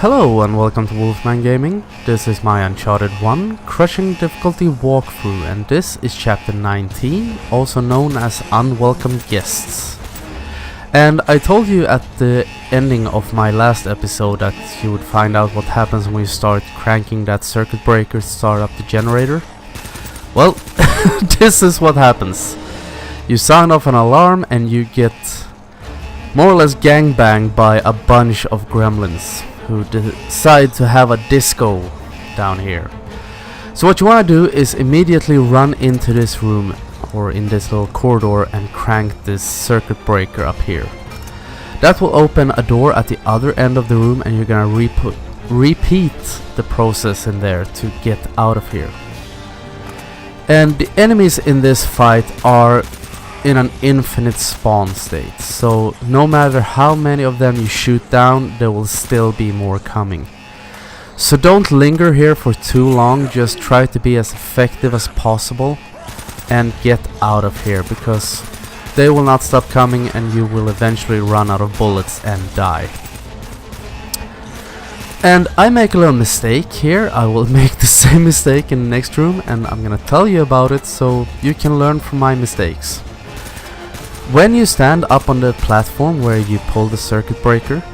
Hello and welcome to Wolfman Gaming. This is my Uncharted 1 Crushing Difficulty walkthrough, and this is chapter 19, also known as Unwelcome Guests. And I told you at the ending of my last episode that you would find out what happens when you start cranking that circuit breaker to start up the generator. Well, this is what happens. You sound off an alarm and you get more or less gangbanged by a bunch of gremlins who decide to have a disco down here. So what you want to do is immediately run into this room or in this little corridor and crank this circuit breaker up here. That will open a door at the other end of the room, and you're gonna repeat the process in there to get out of here. And the enemies in this fight are in an infinite spawn state, so no matter how many of them you shoot down, there will still be more coming. So don't linger here for too long, just try to be as effective as possible and get out of here, because they will not stop coming and you will eventually run out of bullets and die. And I make a little mistake here. I will make the same mistake in the next room, and I'm gonna tell you about it so you can learn from my mistakes. When you stand up on the platform where you pull the circuit breaker,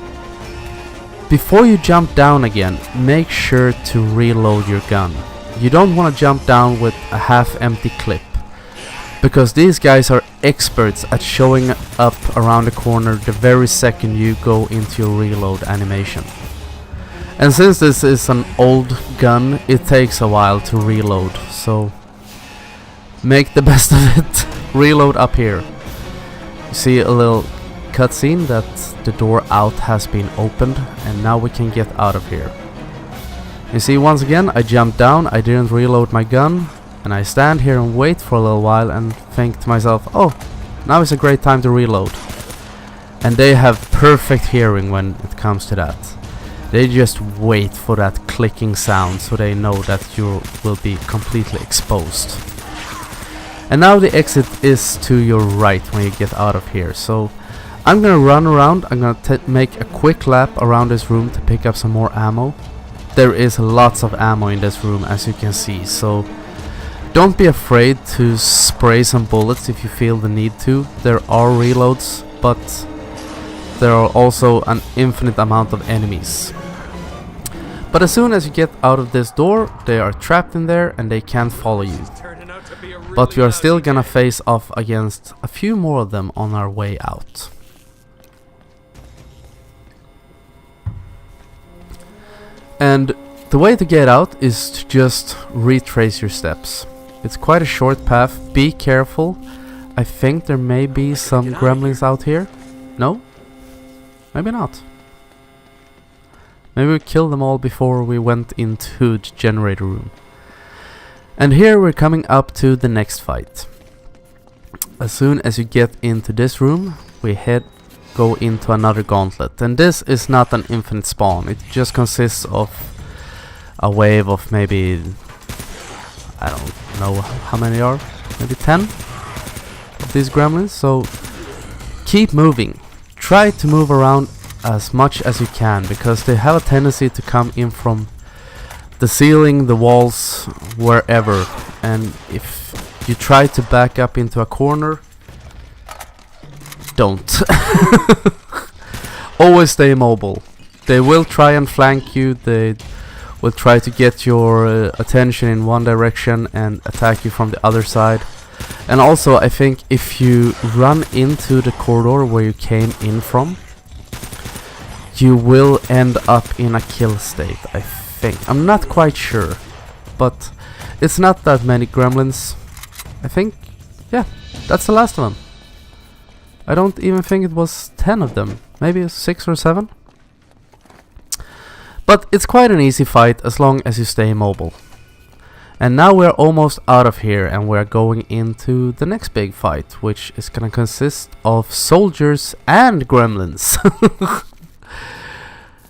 before you jump down again, make sure to reload your gun. You don't want to jump down with a half-empty clip, because these guys are experts at showing up around the corner the very second you go into your reload animation. And since this is an old gun, it takes a while to reload, so make the best of it. Reload up here. You see a little cutscene that the door out has been opened, and now we can get out of here. You see, once again I jumped down, I didn't reload my gun, and I stand here and wait for a little while and think to myself, oh, now is a great time to reload. And they have perfect hearing when it comes to that. They just wait for that clicking sound so they know that you will be completely exposed. And now the exit is to your right when you get out of here. So I'm gonna run around. I'm gonna make a quick lap around this room to pick up some more ammo. There is lots of ammo in this room, as you can see, so don't be afraid to spray some bullets if you feel the need to. There are reloads, but there are also an infinite amount of enemies. But as soon as you get out of this door, they are trapped in there and they can't follow you. But we are still gonna face off against a few more of them on our way out. And the way to get out is to just retrace your steps. It's quite a short path, be careful. I think there may be some gremlins out here. No? Maybe not. Maybe we killed them all before we went into the generator room. And here we're coming up to the next fight. As soon as you get into this room, we go into another gauntlet. And this is not an infinite spawn, it just consists of a wave of maybe, I don't know how many are, maybe 10 of these gremlins. So keep moving. Try to move around as much as you can, because they have a tendency to come in from the ceiling, the walls, wherever. And if you try to back up into a corner, don't. Always stay mobile. They will try and flank you. They will try to get your attention in one direction and attack you from the other side. And also, I think if you run into the corridor where you came in from, you will end up in a kill state, I think. I'm not quite sure, but it's not that many gremlins. I think, yeah, that's the last of them. I don't even think it was 10 of them, maybe 6 or 7. But it's quite an easy fight as long as you stay mobile. And now we're almost out of here, and we're going into the next big fight, which is gonna consist of soldiers and gremlins.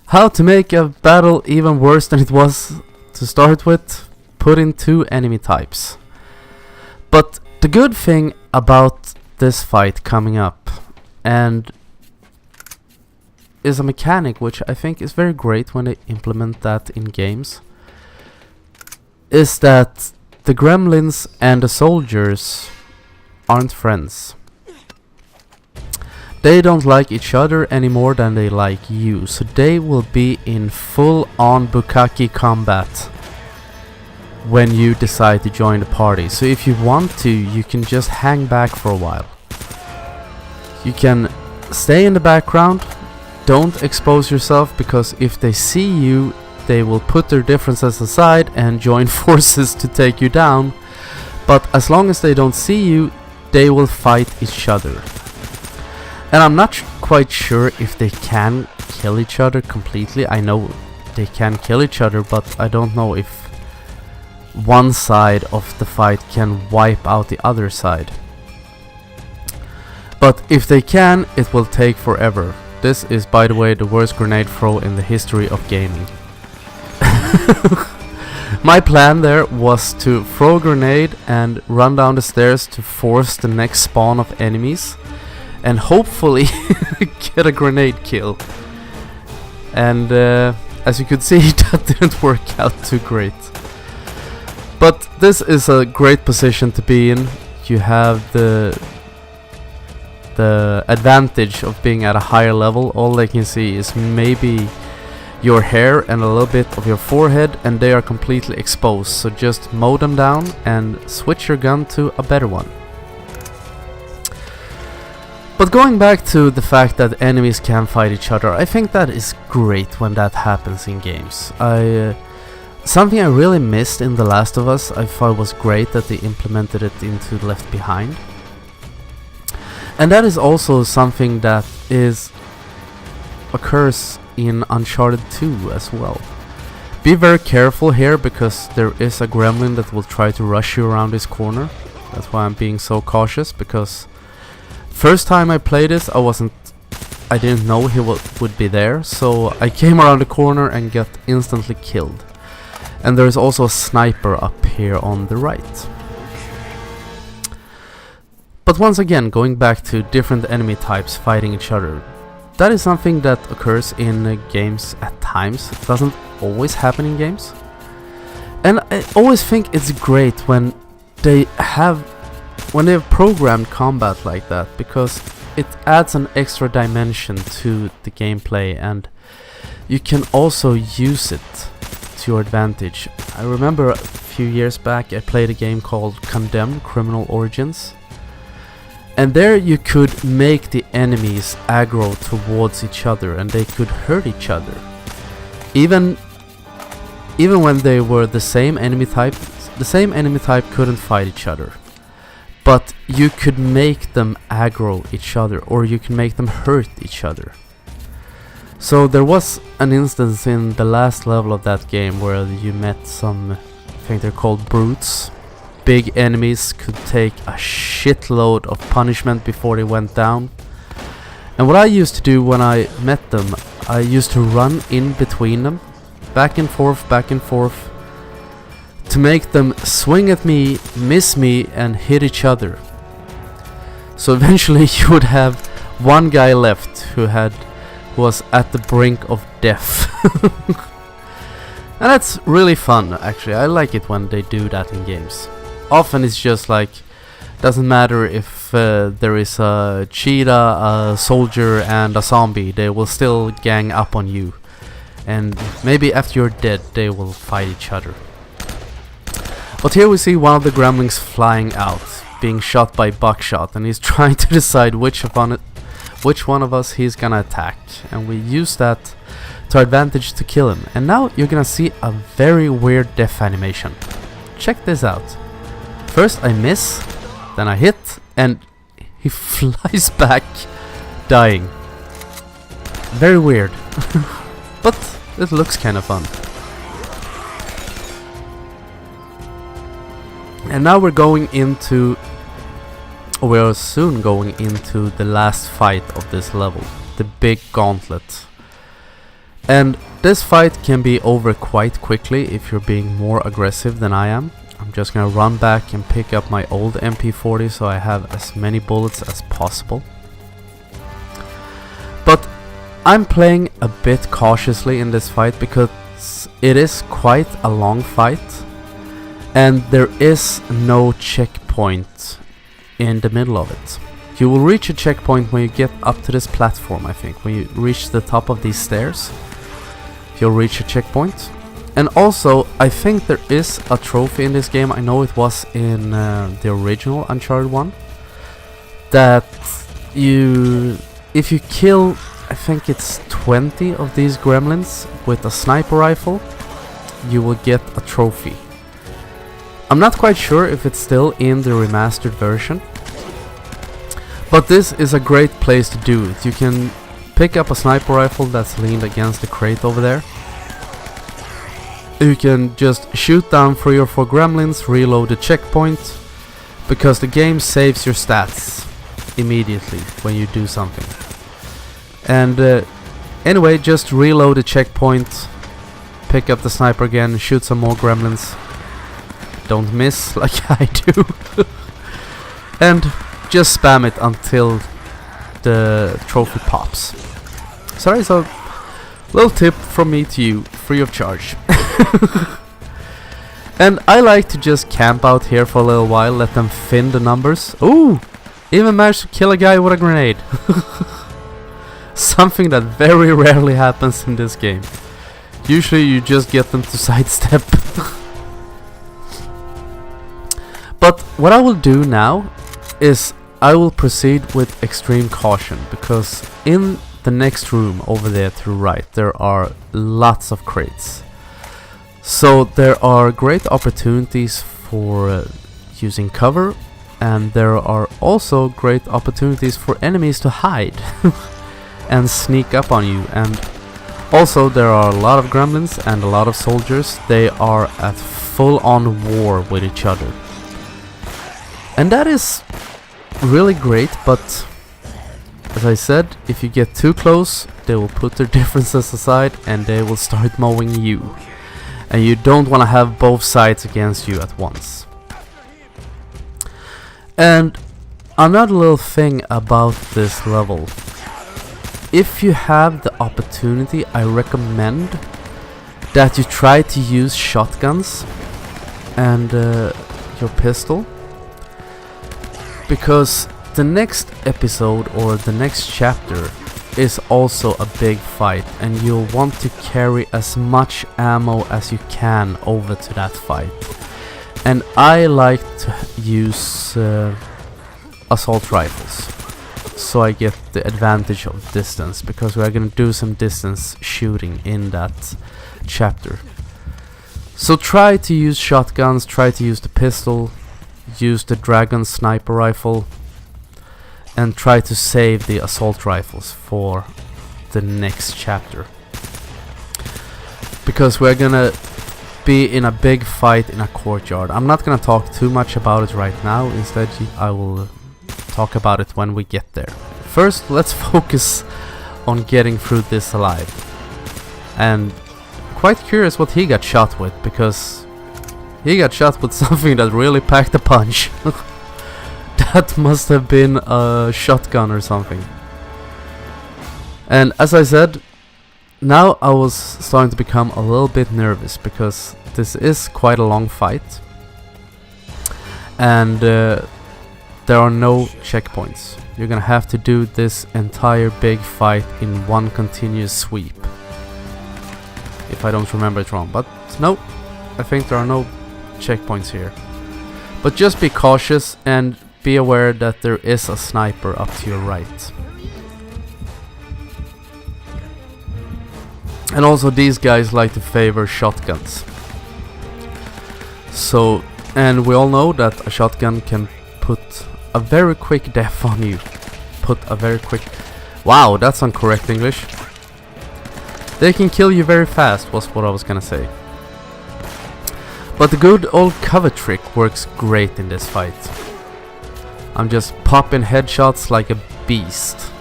How to make a battle even worse than it was to start with? Put in 2 enemy types. But the good thing about this fight coming up, and is a mechanic which I think is very great when they implement that in games, is that the gremlins and the soldiers aren't friends. They don't like each other any more than they like you, so they will be in full-on bukkake combat when you decide to join the party. So if you want to, you can just hang back for a while. You can stay in the background, don't expose yourself, because if they see you, they will put their differences aside and join forces to take you down. But as long as they don't see you, they will fight each other. And I'm not quite sure if they can kill each other completely. I know they can kill each other, but I don't know if one side of the fight can wipe out the other side. But if they can, it will take forever. This is, by the way, the worst grenade throw in the history of gaming. My plan there was to throw a grenade and run down the stairs to force the next spawn of enemies and hopefully get a grenade kill. And as you could see, that didn't work out too great. But this is a great position to be in. You have the advantage of being at a higher level. All they can see is maybe your hair and a little bit of your forehead, and they are completely exposed. So just mow them down and switch your gun to a better one. But going back to the fact that enemies can fight each other, I think that is great when that happens in games. Something I really missed in The Last of Us, I thought was great that they implemented it into Left Behind. And that is also something that occurs in Uncharted 2 as well. Be very careful here, because there is a gremlin that will try to rush you around this corner. That's why I'm being so cautious, because first time I played this, I didn't know he would be there, so I came around the corner and got instantly killed. And there's also a sniper up here on the right. But once again, going back to different enemy types fighting each other, that is something that occurs in games at times. It doesn't always happen in games. And I always think it's great when they have programmed combat like that, because it adds an extra dimension to the gameplay, and you can also use it to your advantage. I remember a few years back I played a game called Condemned: Criminal Origins, and there you could make the enemies aggro towards each other, and they could hurt each other. Even when they were the same enemy type couldn't fight each other. But you could make them aggro each other, or you can make them hurt each other. So there was an instance in the last level of that game where you met some, I think they're called brutes. Big enemies could take a shitload of punishment before they went down. And what I used to do when I met them, I used to run in between them, back and forth, to make them swing at me, miss me, and hit each other. So eventually you would have one guy left who was at the brink of death. And that's really fun, actually. I like it when they do that in games. Often it's just like, doesn't matter if there is a cheetah, a soldier, and a zombie, they will still gang up on you. And maybe after you're dead, they will fight each other. But here we see one of the gremlins flying out, being shot by buckshot, and he's trying to decide which one of us he's gonna attack. And we use that to our advantage to kill him. And now you're gonna see a very weird death animation. Check this out. First I miss, then I hit, and he flies back, dying. Very weird. But it looks kind of fun. And now we're soon going into the last fight of this level, the big gauntlet. And this fight can be over quite quickly if you're being more aggressive than I am. I'm just gonna run back and pick up my old MP40 so I have as many bullets as possible. But I'm playing a bit cautiously in this fight because it is quite a long fight and there is no checkpoint in the middle of it. You will reach a checkpoint when you get up to this platform, I think. When you reach the top of these stairs, you'll reach a checkpoint. And also, I think there is a trophy in this game. I know it was in the original Uncharted one. That if you kill, I think it's 20 of these gremlins with a sniper rifle, you will get a trophy. I'm not quite sure if it's still in the remastered version, but this is a great place to do it. You can pick up a sniper rifle that's leaned against the crate over there. You can just shoot down 3 or 4 gremlins, reload the checkpoint, because the game saves your stats immediately when you do something. And anyway, just reload the checkpoint, pick up the sniper again, shoot some more gremlins. Don't miss like I do. And just spam it until the trophy pops. Sorry, so little tip from me to you, free of charge. And I like to just camp out here for a little while, let them fin the numbers. Ooh! Even managed to kill a guy with a grenade. Something that very rarely happens in this game. Usually you just get them to sidestep. But what I will do now is I will proceed with extreme caution, because in the next room over there to the right there are lots of crates. So there are great opportunities for using cover, and there are also great opportunities for enemies to hide and sneak up on you. And also there are a lot of gremlins and a lot of soldiers. They are at full-on war with each other. And that is really great, but as I said, if you get too close, they will put their differences aside and they will start mowing you. And you don't want to have both sides against you at once. And another little thing about this level. If you have the opportunity, I recommend that you try to use shotguns and your pistol. Because the next episode or the next chapter is also a big fight, and you'll want to carry as much ammo as you can over to that fight. And I like to use assault rifles, so I get the advantage of distance, because we are gonna do some distance shooting in that chapter. So try to use shotguns, try to use the pistol, use the dragon sniper rifle, and try to save the assault rifles for the next chapter, because we're gonna be in a big fight in a courtyard. I'm not gonna talk too much about it right now. Instead I will talk about it when we get there. First, let's focus on getting through this alive. And quite curious what he got shot with, because he got shot with something that really packed a punch. That must have been a shotgun or something. And as I said, now I was starting to become a little bit nervous, because this is quite a long fight. And there are no checkpoints. You're gonna have to do this entire big fight in one continuous sweep, if I don't remember it wrong. But no, I think there are no checkpoints here. But just be cautious and be aware that there is a sniper up to your right. And also these guys like to favor shotguns. So, and we all know that a shotgun can put a very quick death on you. Wow, that's incorrect English. They can kill you very fast, was what I was gonna say. But the good old cover trick works great in this fight. I'm just popping headshots like a beast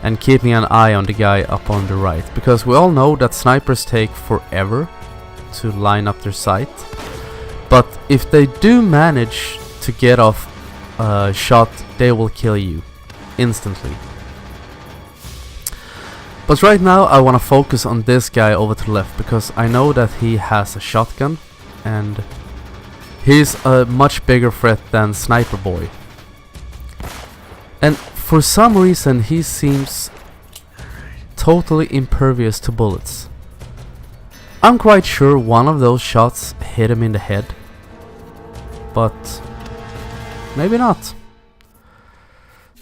and keeping an eye on the guy up on the right, because we all know that snipers take forever to line up their sight. But if they do manage to get off shot, they will kill you instantly. But right now I want to focus on this guy over to the left, because I know that he has a shotgun and he's a much bigger threat than Sniper Boy. And for some reason he seems totally impervious to bullets. I'm quite sure one of those shots hit him in the head, but maybe not.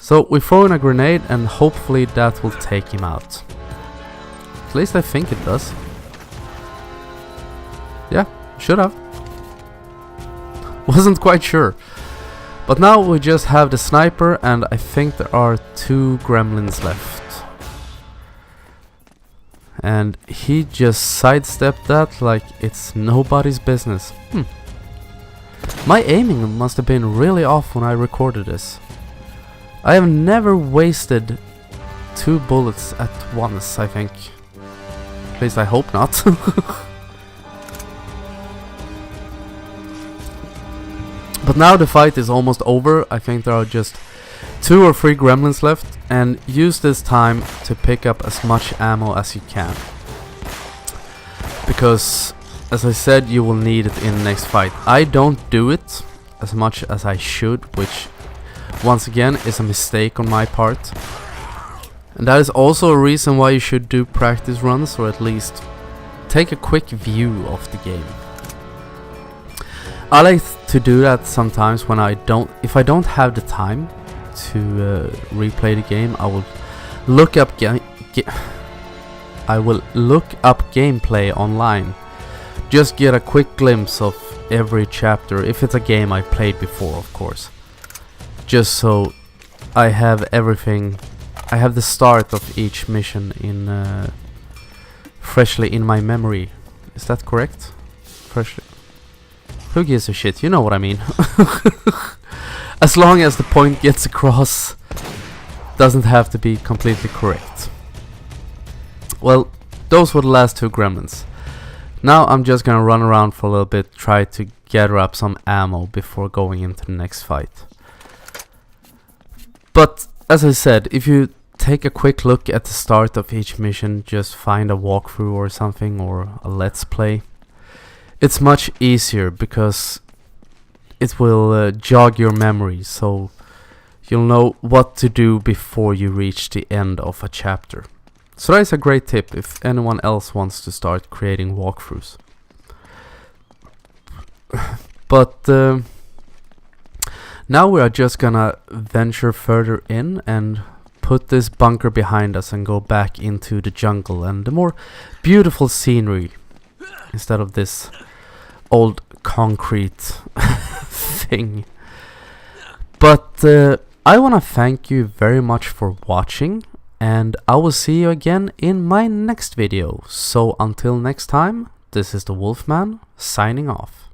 So we throw in a grenade and hopefully that will take him out. At least I think it does. Yeah, should have. Wasn't quite sure. But now we just have the sniper, and I think there are 2 gremlins left. And he just sidestepped that like it's nobody's business. My aiming must have been really off when I recorded this. I have never wasted 2 bullets at once, I think. At least I hope not. But now the fight is almost over. I think there are just 2 or 3 gremlins left, and use this time to pick up as much ammo as you can. Because, as I said, you will need it in the next fight. I don't do it as much as I should, which once again is a mistake on my part. And that is also a reason why you should do practice runs, or at least take a quick view of the game. I like to do that sometimes when if I don't have the time to replay the game. I will look up gameplay online. Just get a quick glimpse of every chapter, if it's a game I played before, of course. Just so I have everything. I have the start of each mission in freshly in my memory. Is that correct? Freshly. Who gives a shit? You know what I mean. As long as the point gets across, doesn't have to be completely correct. Well, those were the last 2 gremlins. Now I'm just gonna run around for a little bit, try to gather up some ammo before going into the next fight. But as I said, if you take a quick look at the start of each mission, just find a walkthrough or something, or a let's play, it's much easier because it will jog your memory, so you'll know what to do before you reach the end of a chapter. So that is a great tip if anyone else wants to start creating walkthroughs. But now we are just gonna venture further in and put this bunker behind us and go back into the jungle and the more beautiful scenery instead of this old concrete thing. But I want to thank you very much for watching, and I will see you again in my next video. So until next time, this is the Wolfman signing off.